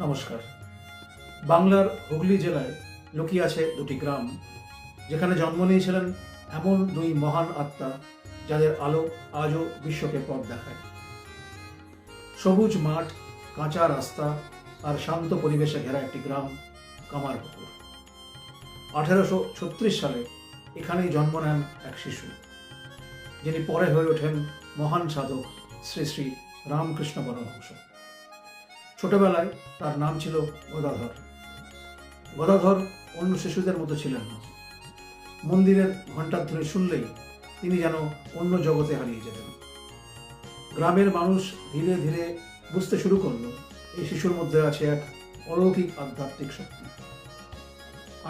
নমস্কার। বাংলার হুগলি জেলায় লুকিয়ে আছে দুটি গ্রাম, যেখানে জন্ম নিয়েছিলেন এমন দুই মহান আত্মা যাদের আলো আজও বিশ্বকে পথ দেখায়। সবুজ মাঠ, কাঁচা রাস্তা আর শান্ত পরিবেশে ঘেরা একটি গ্রাম কামারপুকুর। 1836 সালে এখানেই জন্ম নেন এক শিশু, যিনি পরে হয়ে ওঠেন মহান সাধক শ্রী শ্রী রামকৃষ্ণ পরমহংস। ছোটবেলায় তার নাম ছিল গদাধর। গদাধর অন্য শিশুদের মতো ছিলেন না। মন্দিরের ঘণ্টাধ্বনি শুনলেই তিনি যেন অন্য জগতে হারিয়ে যেতেন। গ্রামের মানুষ ধীরে ধীরে বুঝতে শুরু করলো এই শিশুর মধ্যে আছে এক অলৌকিক আধ্যাত্মিক শক্তি।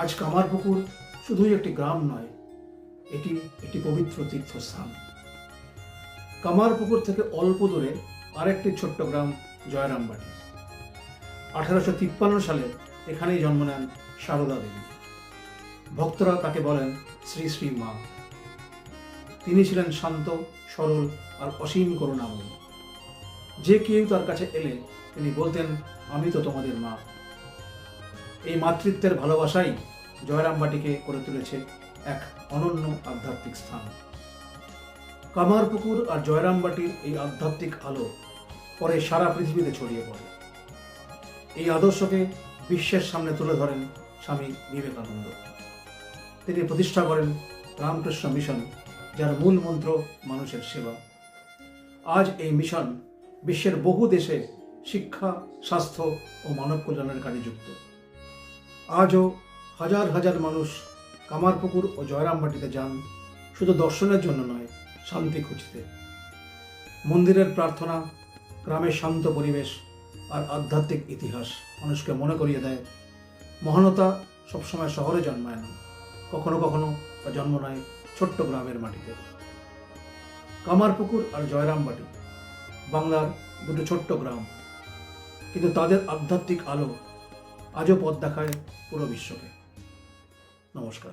আজ কামারপুকুর শুধুই একটি গ্রাম নয়, এটি একটি পবিত্র তীর্থস্থান। কামারপুকুর থেকে অল্প দূরে আরেকটি ছোট্ট গ্রাম জয়রামবাটি। 1853 সালে এখানেই জন্ম নেন সারদা দেবী। ভক্তরা তাকে বলেন শ্রী শ্রী মা। তিনি ছিলেন শান্ত, সরল আর অসীম করুণাময়ী। যে কেউ তার কাছে এলে তিনি বলতেন, আমি তো তোমাদের মা। এই মাতৃত্বের ভালোবাসাই জয়রামবাটিকে করে তুলেছে এক অনন্য আধ্যাত্মিক স্থান। কামারপুকুর আর জয়রামবাটির এই আধ্যাত্মিক আলো পরে সারা পৃথিবীতে ছড়িয়ে পড়ে। এই আদর্শকে বিশ্বের সামনে তুলে ধরেন স্বামী বিবেকানন্দ। তিনি প্রতিষ্ঠা করেন রামকৃষ্ণ মিশন, যার মূল মন্ত্র মানুষের সেবা। আজ এই মিশন বিশ্বের বহু দেশে শিক্ষা, স্বাস্থ্য ও মানব কল্যাণের কাজে যুক্ত। আজও হাজার হাজার মানুষ কামারপুকুর ও জয়রামবাটিতে যান শুধু দর্শনের জন্য নয়, শান্তি খুঁজতে। মন্দিরের প্রার্থনা, গ্রামের শান্ত পরিবেশ আর আধ্যাত্মিক ইতিহাস মানুষকে মনে করিয়ে দেয় মহানতা সবসময় শহরে জন্মায় না, কখনো কখনো তা জন্ম নেয় ছোট্ট গ্রামের মাটিতে। কামারপুকুর আর জয়রামবাটি বাংলার দুটো ছোট্ট গ্রাম, কিন্তু তাদের আধ্যাত্মিক আলো আজও পথ দেখায় পুরো বিশ্বকে। নমস্কার।